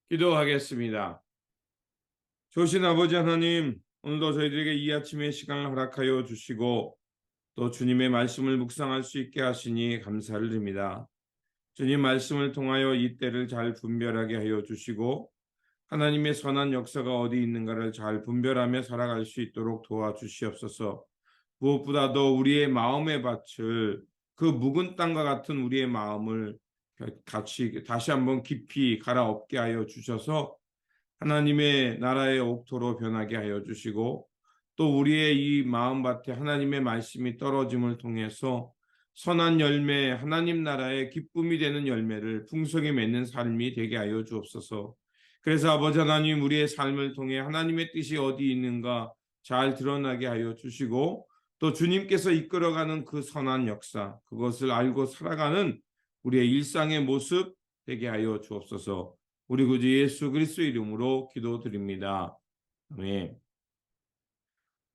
기도하겠습니다. 좋으신 아버지 하나님, 오늘도 저희들에게 이 아침의 시간을 허락하여 주시고 또 주님의 말씀을 묵상할 수 있게 하시니 감사를 드립니다. 주님 말씀을 통하여 이 때를 잘 분별하게 하여 주시고 하나님의 선한 역사가 어디 있는가를 잘 분별하며 살아갈 수 있도록 도와주시옵소서. 무엇보다도 우리의 마음의 밭을, 그 묵은 땅과 같은 우리의 마음을 같이 다시 한번 깊이 갈아엎게 하여 주셔서 하나님의 나라의 옥토로 변하게 하여 주시고 또 우리의 이 마음밭에 하나님의 말씀이 떨어짐을 통해서 선한 열매, 하나님 나라의 기쁨이 되는 열매를 풍성히 맺는 삶이 되게 하여 주옵소서. 그래서 아버지 하나님, 우리의 삶을 통해 하나님의 뜻이 어디 있는가 잘 드러나게 하여 주시고 또 주님께서 이끌어가는 그 선한 역사, 그것을 알고 살아가는 우리의 일상의 모습 되게 하여 주옵소서. 우리 구주 예수 그리스도 이름으로 기도드립니다. 아멘.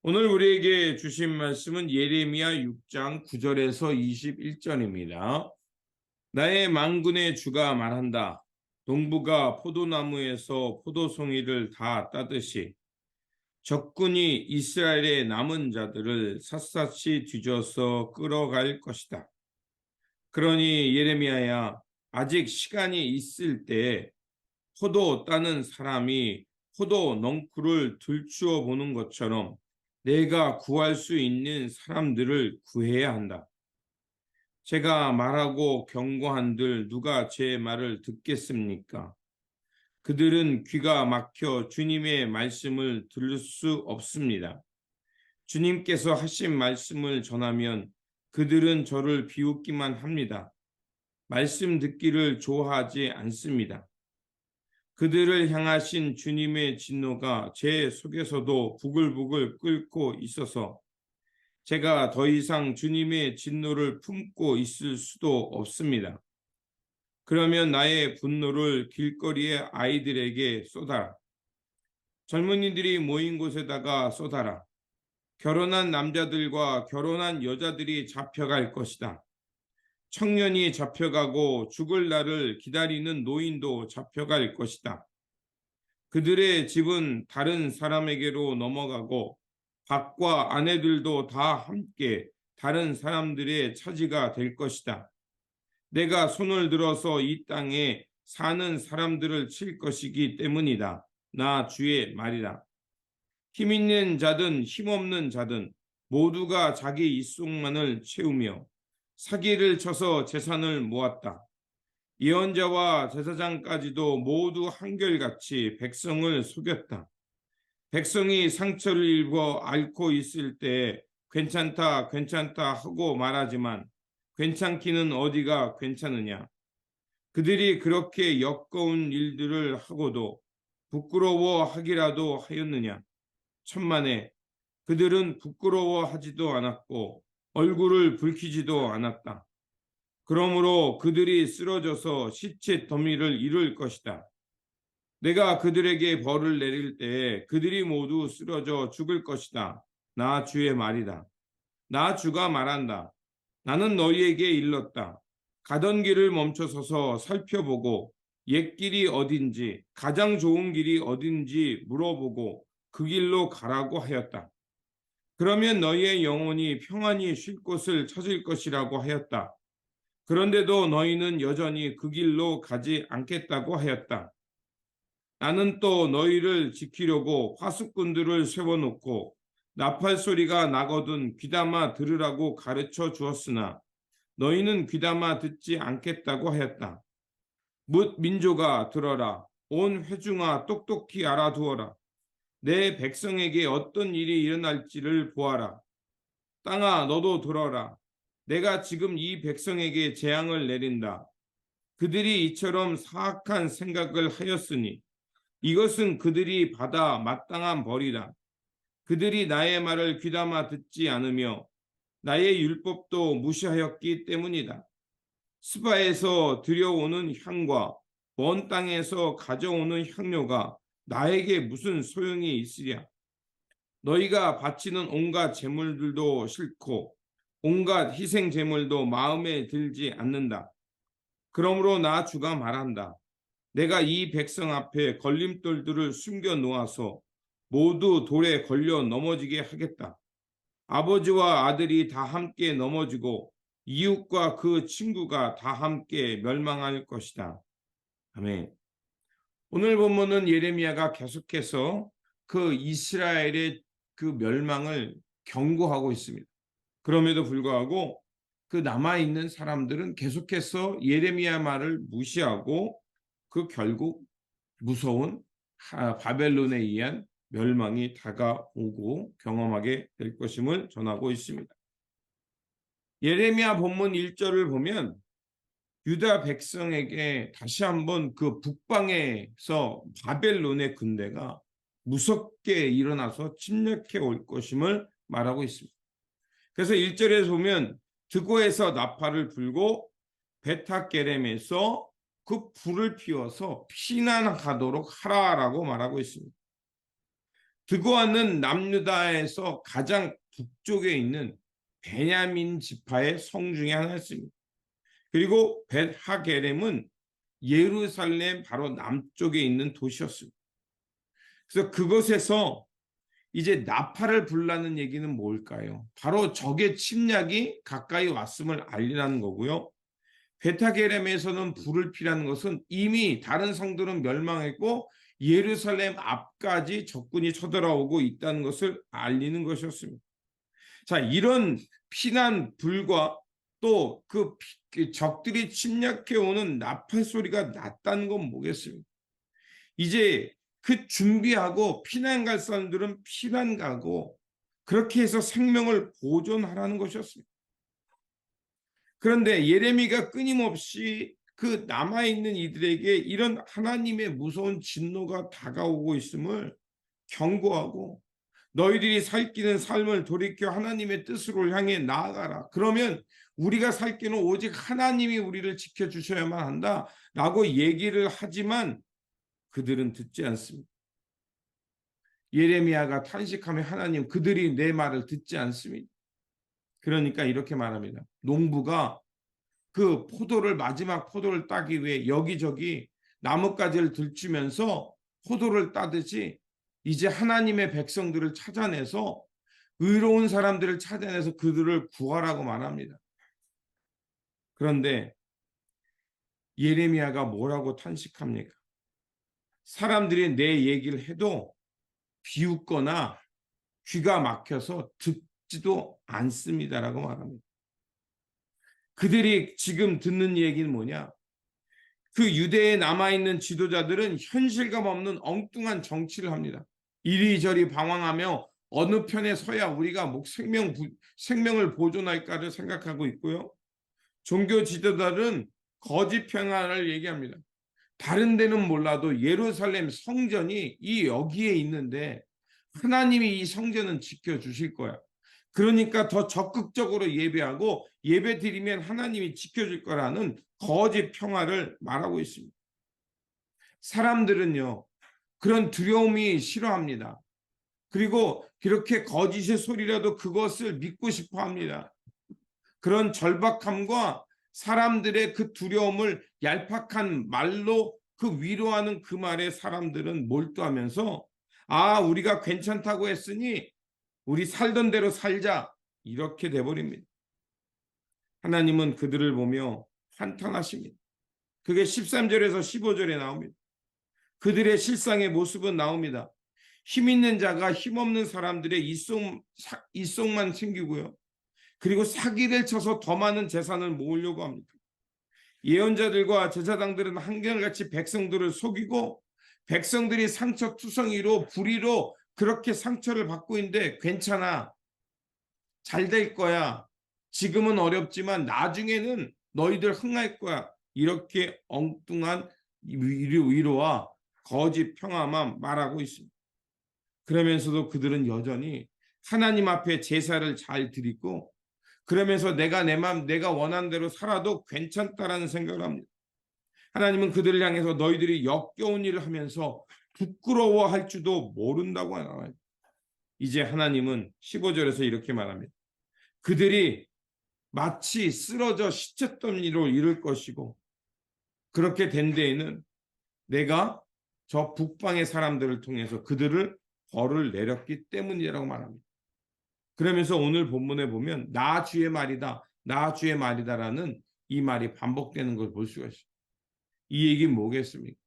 오늘 우리에게 주신 말씀은 예레미야 6장 9절에서 21절입니다. 나의 만군의 주가 말한다. 농부가 포도나무에서 포도송이를 다 따듯이 적군이 이스라엘의 남은 자들을 샅샅이 뒤져서 끌어갈 것이다. 그러니 예레미야야, 아직 시간이 있을 때 포도 따는 사람이 포도 넝쿨을 들추어 보는 것처럼 내가 구할 수 있는 사람들을 구해야 한다. 제가 말하고 경고한들 누가 제 말을 듣겠습니까? 그들은 귀가 막혀 주님의 말씀을 들을 수 없습니다. 주님께서 하신 말씀을 전하면 그들은 저를 비웃기만 합니다. 말씀 듣기를 좋아하지 않습니다. 그들을 향하신 주님의 진노가 제 속에서도 부글부글 끓고 있어서 제가 더 이상 주님의 진노를 품고 있을 수도 없습니다. 그러면 나의 분노를 길거리의 아이들에게 쏟아라. 젊은이들이 모인 곳에다가 쏟아라. 결혼한 남자들과 결혼한 여자들이 잡혀갈 것이다. 청년이 잡혀가고 죽을 날을 기다리는 노인도 잡혀갈 것이다. 그들의 집은 다른 사람에게로 넘어가고 밭과 아내들도 다 함께 다른 사람들의 차지가 될 것이다. 내가 손을 들어서 이 땅에 사는 사람들을 칠 것이기 때문이다. 나 주의 말이다. 힘 있는 자든 힘없는 자든 모두가 자기 입속만을 채우며 사기를 쳐서 재산을 모았다. 예언자와 제사장까지도 모두 한결같이 백성을 속였다. 백성이 상처를 입어 앓고 있을 때 괜찮다, 괜찮다 하고 말하지만 괜찮기는 어디가 괜찮으냐. 그들이 그렇게 역겨운 일들을 하고도 부끄러워하기라도 하였느냐. 천만에 그들은 부끄러워하지도 않았고 얼굴을 붉히지도 않았다. 그러므로 그들이 쓰러져서 시체 더미를 이룰 것이다. 내가 그들에게 벌을 내릴 때에 그들이 모두 쓰러져 죽을 것이다. 나 주의 말이다. 나 주가 말한다. 나는 너희에게 일렀다. 가던 길을 멈춰서서 살펴보고 옛 길이 어딘지 가장 좋은 길이 어딘지 물어보고 그 길로 가라고 하였다. 그러면 너희의 영혼이 평안히 쉴 곳을 찾을 것이라고 하였다. 그런데도 너희는 여전히 그 길로 가지 않겠다고 하였다. 나는 또 너희를 지키려고 파수꾼들을 세워놓고 나팔 소리가 나거든 귀담아 들으라고 가르쳐 주었으나 너희는 귀담아 듣지 않겠다고 하였다. 뭇 민족아 들어라. 온 회중아 똑똑히 알아두어라. 내 백성에게 어떤 일이 일어날지를 보아라. 땅아 너도 들어라. 내가 지금 이 백성에게 재앙을 내린다. 그들이 이처럼 사악한 생각을 하였으니 이것은 그들이 받아 마땅한 벌이라. 그들이 나의 말을 귀담아 듣지 않으며 나의 율법도 무시하였기 때문이다. 스바에서 들여오는 향과 먼 땅에서 가져오는 향료가 나에게 무슨 소용이 있으랴. 너희가 바치는 온갖 제물들도 싫고 온갖 희생 제물도 마음에 들지 않는다. 그러므로 나 주가 말한다. 내가 이 백성 앞에 걸림돌들을 숨겨 놓아서 모두 돌에 걸려 넘어지게 하겠다. 아버지와 아들이 다 함께 넘어지고 이웃과 그 친구가 다 함께 멸망할 것이다. 아멘. 오늘 본문은 예레미야가 계속해서 그 이스라엘의 그 멸망을 경고하고 있습니다. 그럼에도 불구하고 그 남아있는 사람들은 계속해서 예레미야 말을 무시하고 그 결국 무서운 바벨론에 의한 멸망이 다가오고 경험하게 될 것임을 전하고 있습니다. 예레미야 본문 1절을 보면 유다 백성에게 다시 한번 그 북방에서 바벨론의 군대가 무섭게 일어나서 침략해 올 것임을 말하고 있습니다. 그래서 1절에 보면 드고에서 나팔을 불고 베타게렘에서 그 불을 피워서 피난하도록 하라라고 말하고 있습니다. 드고아는 남유다에서 가장 북쪽에 있는 베냐민 지파의 성 중에 하나였습니다. 그리고 벳하게렘은 예루살렘 바로 남쪽에 있는 도시였습니다. 그래서 그곳에서 이제 나팔을 불라는 얘기는 뭘까요? 바로 적의 침략이 가까이 왔음을 알리라는 거고요. 베타게렘에서는 불을 피라는 것은 이미 다른 성들은 멸망했고 예루살렘 앞까지 적군이 쳐들어오고 있다는 것을 알리는 것이었습니다. 자, 이런 피난 불과 또 그 적들이 침략해 오는 나팔 소리가 났다는 건 뭐겠습니까? 이제 그 준비하고 피난 갈 사람들은 피난 가고 그렇게 해서 생명을 보존하라는 것이었습니다. 그런데 예레미야가 끊임없이 그 남아있는 이들에게 이런 하나님의 무서운 진노가 다가오고 있음을 경고하고 너희들이 살기는 삶을 돌이켜 하나님의 뜻으로 향해 나아가라. 그러면 우리가 살 길은 오직 하나님이 우리를 지켜주셔야만 한다라고 얘기를 하지만 그들은 듣지 않습니다. 예레미야가 탄식하며 하나님 그들이 내 말을 듣지 않습니다. 그러니까 이렇게 말합니다. 농부가 그 포도를 마지막 포도를 따기 위해 여기저기 나뭇가지를 들추면서 포도를 따듯이 이제 하나님의 백성들을 찾아내서 의로운 사람들을 찾아내서 그들을 구하라고 말합니다. 그런데 예레미야가 뭐라고 탄식합니까? 사람들이 내 얘기를 해도 비웃거나 귀가 막혀서 듣지도 않습니다라고 말합니다. 그들이 지금 듣는 얘기는 뭐냐? 그 유대에 남아있는 지도자들은 현실감 없는 엉뚱한 정치를 합니다. 이리저리 방황하며 어느 편에 서야 우리가 생명을 보존할까를 생각하고 있고요. 종교 지도자들은 거짓 평안을 얘기합니다. 다른 데는 몰라도 예루살렘 성전이 여기에 있는데 하나님이 이 성전은 지켜주실 거야. 그러니까 더 적극적으로 예배하고 예배 드리면 하나님이 지켜줄 거라는 거짓 평화를 말하고 있습니다. 사람들은요, 그런 두려움이 싫어합니다. 그리고 그렇게 거짓의 소리라도 그것을 믿고 싶어 합니다. 그런 절박함과 사람들의 그 두려움을 얄팍한 말로 그 위로하는 그 말에 사람들은 몰두하면서 우리가 괜찮다고 했으니 우리 살던 대로 살자 이렇게 돼버립니다. 하나님은 그들을 보며 한탄하십니다. 그게 13절에서 15절에 나옵니다. 그들의 실상의 모습은 나옵니다. 힘 있는 자가 힘없는 사람들의 이속만 챙기고요. 그리고 사기를 쳐서 더 많은 재산을 모으려고 합니다. 예언자들과 제사장들은 한결같이 백성들을 속이고 백성들이 상처투성이로 불의로 그렇게 상처를 받고 있는데 괜찮아. 잘 될 거야. 지금은 어렵지만 나중에는 너희들 흥할 거야. 이렇게 엉뚱한 위로와 거짓 평화만 말하고 있습니다. 그러면서도 그들은 여전히 하나님 앞에 제사를 잘 드리고 그러면서 내가 원하는 대로 살아도 괜찮다라는 생각을 합니다. 하나님은 그들을 향해서 너희들이 역겨운 일을 하면서 부끄러워할 줄도 모른다고 하나요. 이제 하나님은 15절에서 이렇게 말합니다. 그들이 마치 쓰러져 시체더미로 이를 것이고 그렇게 된 데에는 내가 저 북방의 사람들을 통해서 그들을 벌을 내렸기 때문이라고 말합니다. 그러면서 오늘 본문에 보면 나 주의 말이다, 나 주의 말이다라는 이 말이 반복되는 걸 볼 수가 있어요. 이 얘기는 뭐겠습니까?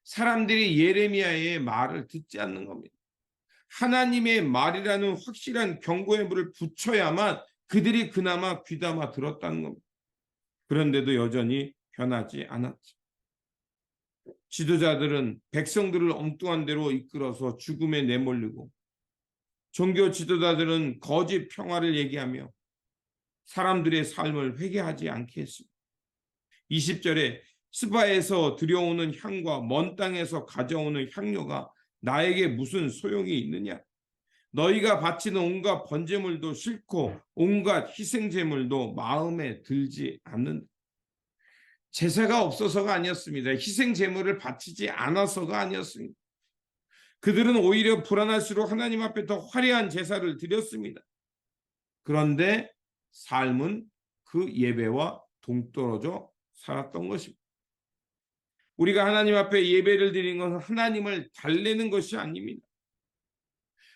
사람들이 예레미야의 말을 듣지 않는 겁니다. 하나님의 말이라는 확실한 경고의 물을 붙여야만 그들이 그나마 귀담아 들었다는 겁니다. 그런데도 여전히 변하지 않았죠. 지도자들은 백성들을 엉뚱한 대로 이끌어서 죽음에 내몰리고, 종교 지도자들은 거짓 평화를 얘기하며 사람들의 삶을 회개하지 않게 했습니다. 20절에 스바에서 들여오는 향과 먼 땅에서 가져오는 향료가 나에게 무슨 소용이 있느냐? 너희가 바치는 온갖 번제물도 싫고 온갖 희생제물도 마음에 들지 않는. 제사가 없어서가 아니었습니다. 희생제물을 바치지 않아서가 아니었습니다. 그들은 오히려 불안할수록 하나님 앞에 더 화려한 제사를 드렸습니다. 그런데 삶은 그 예배와 동떨어져 살았던 것입니다. 우리가 하나님 앞에 예배를 드리는 것은 하나님을 달래는 것이 아닙니다.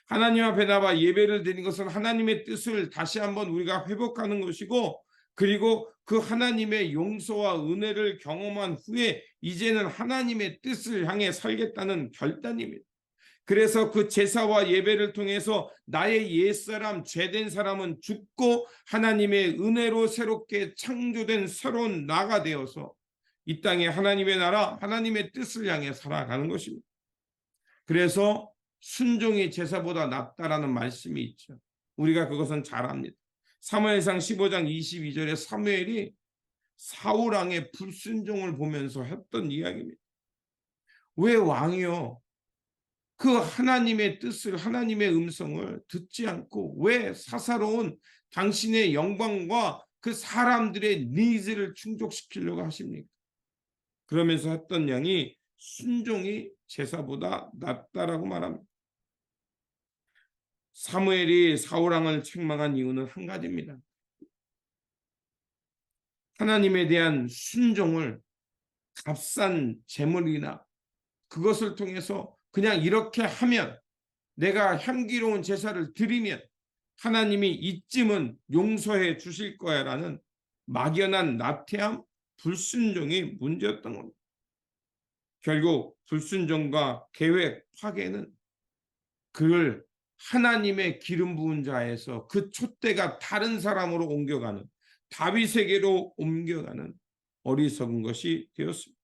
하나님 앞에 나와 예배를 드리는 것은 하나님의 뜻을 다시 한번 우리가 회복하는 것이고, 그리고 그 하나님의 용서와 은혜를 경험한 후에 이제는 하나님의 뜻을 향해 살겠다는 결단입니다. 그래서 그 제사와 예배를 통해서 나의 옛사람, 죄된 사람은 죽고 하나님의 은혜로 새롭게 창조된 새로운 나가 되어서 이 땅에 하나님의 나라, 하나님의 뜻을 향해 살아가는 것입니다. 그래서 순종이 제사보다 낫다라는 말씀이 있죠. 우리가 그것은 잘 압니다. 사무엘상 15장 22절에 사무엘이 사울 왕의 불순종을 보면서 했던 이야기입니다. 왜 왕이요? 그 하나님의 뜻을, 하나님의 음성을 듣지 않고 왜 사사로운 당신의 영광과 그 사람들의 니즈를 충족시키려고 하십니까? 그러면서 했던 양이 순종이 제사보다 낫다라고 말합니다. 사무엘이 사울왕을 책망한 이유는 한 가지입니다. 하나님에 대한 순종을 값싼 제물이나 그것을 통해서 그냥 이렇게 하면, 내가 향기로운 제사를 드리면 하나님이 이쯤은 용서해 주실 거야라는 막연한 나태함, 불순종이 문제였던 겁니다. 결국 불순종과 계획 파괴는 그를 하나님의 기름 부은 자에서 그 촛대가 다른 사람으로 옮겨가는, 다윗에게로 옮겨가는 어리석은 것이 되었습니다.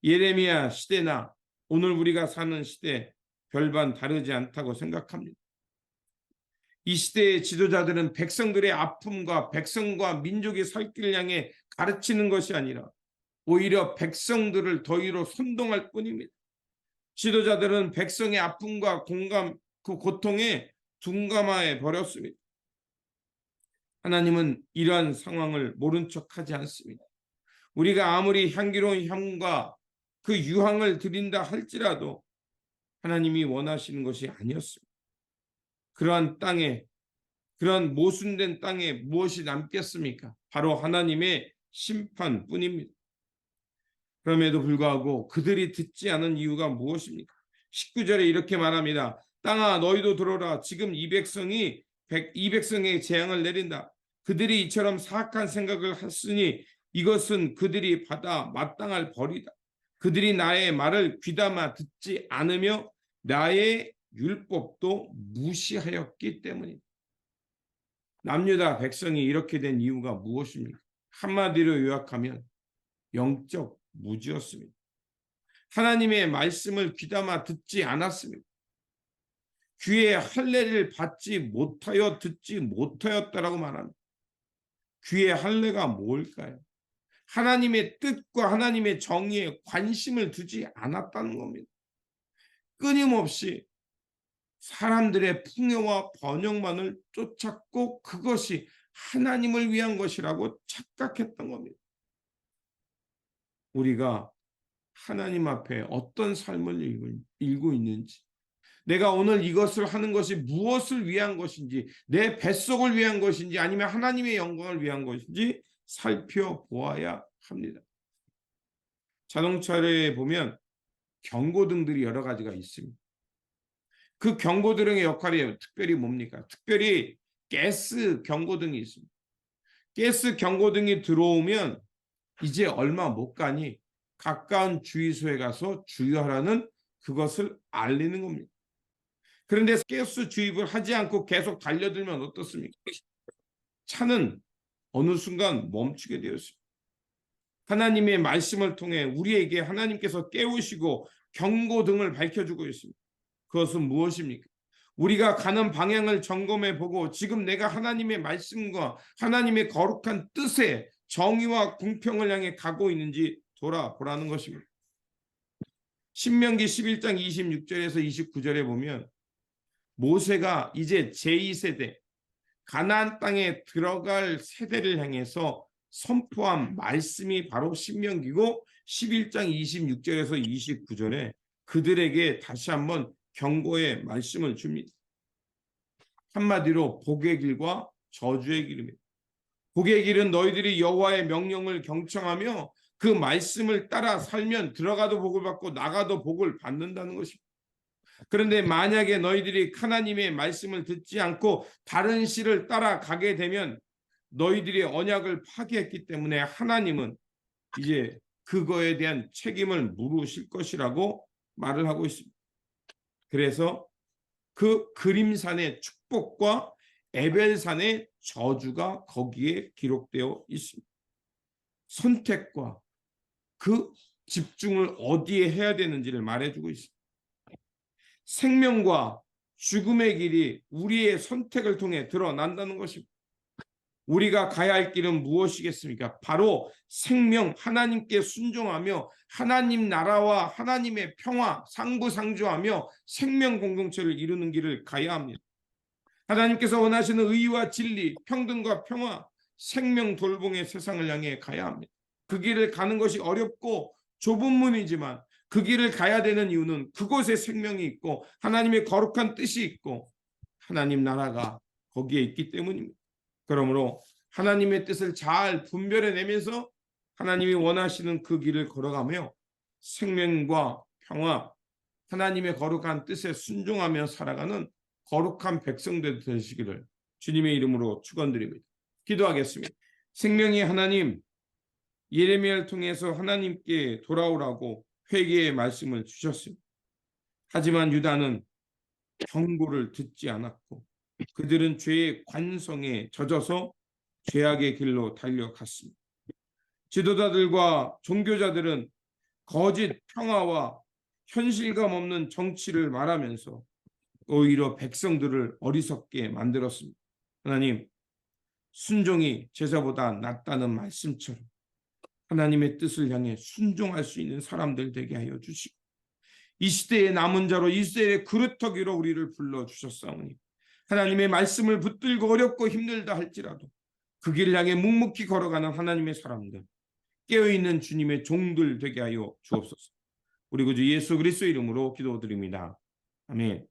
예레미야 시대나 오늘 우리가 사는 시대 별반 다르지 않다고 생각합니다. 이 시대의 지도자들은 백성들의 아픔과 백성과 민족의 살 길을 향해 가르치는 것이 아니라 오히려 백성들을 더위로 선동할 뿐입니다. 지도자들은 백성의 아픔과 공감, 그 고통에 둔감해 버렸습니다. 하나님은 이러한 상황을 모른 척하지 않습니다. 우리가 아무리 향기로운 향과 그 유황을 드린다 할지라도 하나님이 원하시는 것이 아니었습니다. 그러한 땅에, 그런 모순된 땅에 무엇이 남겠습니까? 바로 하나님의 심판뿐입니다. 그럼에도 불구하고 그들이 듣지 않은 이유가 무엇입니까? 19절에 이렇게 말합니다. 땅아 너희도 들어라. 지금 이 백성에게 재앙을 내린다. 그들이 이처럼 사악한 생각을 했으니 이것은 그들이 받아 마땅할 벌이다. 그들이 나의 말을 귀담아 듣지 않으며 나의 율법도 무시하였기 때문이다. 남유다 백성이 이렇게 된 이유가 무엇입니까? 한마디로 요약하면 영적 무지였습니다. 하나님의 말씀을 귀담아 듣지 않았습니다. 귀에 할례를 받지 못하여 듣지 못하였다라고 말합니다. 귀의 할례가 뭘까요? 하나님의 뜻과 하나님의 정의에 관심을 두지 않았다는 겁니다. 끊임없이 사람들의 풍요와 번영만을 쫓았고 그것이 하나님을 위한 것이라고 착각했던 겁니다. 우리가 하나님 앞에 어떤 삶을 일고 있는지, 내가 오늘 이것을 하는 것이 무엇을 위한 것인지, 내 뱃속을 위한 것인지 아니면 하나님의 영광을 위한 것인지 살펴보아야 합니다. 자동차에 보면 경고등들이 여러 가지가 있습니다. 그 경고등의 역할이 특별히 뭡니까? 특별히 가스 경고등이 있습니다. 가스 경고등이 들어오면 이제 얼마 못 가니 가까운 주유소에 가서 주유하라는 그것을 알리는 겁니다. 그런데 가스 주입을 하지 않고 계속 달려들면 어떻습니까? 차는 어느 순간 멈추게 되었습니다. 하나님의 말씀을 통해 우리에게 하나님께서 깨우시고 경고등을 밝혀주고 있습니다. 그것은 무엇입니까? 우리가 가는 방향을 점검해 보고 지금 내가 하나님의 말씀과 하나님의 거룩한 뜻에 정의와 공평을 향해 가고 있는지 돌아보라는 것입니다. 신명기 11장 26절에서 29절에 보면 모세가 이제 제2세대 가나안 땅에 들어갈 세대를 향해서 선포한 말씀이 바로 신명기고 11장 26절에서 29절에 그들에게 다시 한번 경고의 말씀을 줍니다. 한마디로 복의 길과 저주의 길입니다. 복의 길은 너희들이 여호와의 명령을 경청하며 그 말씀을 따라 살면 들어가도 복을 받고 나가도 복을 받는다는 것입니다. 그런데 만약에 너희들이 하나님의 말씀을 듣지 않고 다른 씨를 따라가게 되면 너희들이 언약을 파기했기 때문에 하나님은 이제 그거에 대한 책임을 물으실 것이라고 말을 하고 있습니다. 그래서 그 그림산의 축복과 에벨산의 저주가 거기에 기록되어 있습니다. 선택과 그 집중을 어디에 해야 되는지를 말해주고 있습니다. 생명과 죽음의 길이 우리의 선택을 통해 드러난다는 것입니다. 우리가 가야 할 길은 무엇이겠습니까? 바로 생명, 하나님께 순종하며 하나님 나라와 하나님의 평화, 상부상조하며 생명 공동체를 이루는 길을 가야 합니다. 하나님께서 원하시는 의와 진리, 평등과 평화, 생명 돌봉의 세상을 향해 가야 합니다. 그 길을 가는 것이 어렵고 좁은 문이지만 그 길을 가야 되는 이유는 그곳에 생명이 있고 하나님의 거룩한 뜻이 있고 하나님 나라가 거기에 있기 때문입니다. 그러므로 하나님의 뜻을 잘 분별해내면서 하나님이 원하시는 그 길을 걸어가며 생명과 평화, 하나님의 거룩한 뜻에 순종하며 살아가는 거룩한 백성들 되시기를 주님의 이름으로 축원드립니다. 기도하겠습니다. 생명의 하나님, 예레미야를 통해서 하나님께 돌아오라고 회개의 말씀을 주셨습니다. 하지만 유다는 경고를 듣지 않았고 그들은 죄의 관성에 젖어서 죄악의 길로 달려갔습니다. 지도자들과 종교자들은 거짓 평화와 현실감 없는 정치를 말하면서 오히려 백성들을 어리석게 만들었습니다. 하나님, 순종이 제사보다 낫다는 말씀처럼 하나님의 뜻을 향해 순종할 수 있는 사람들 되게 하여 주시고 이 시대의 남은 자로 이 시대의 그루터기로 우리를 불러주셨사오니 하나님의 말씀을 붙들고 어렵고 힘들다 할지라도 그 길을 향해 묵묵히 걸어가는 하나님의 사람들, 깨어있는 주님의 종들 되게 하여 주옵소서. 우리 구주 예수 그리스도 이름으로 기도드립니다. 아멘.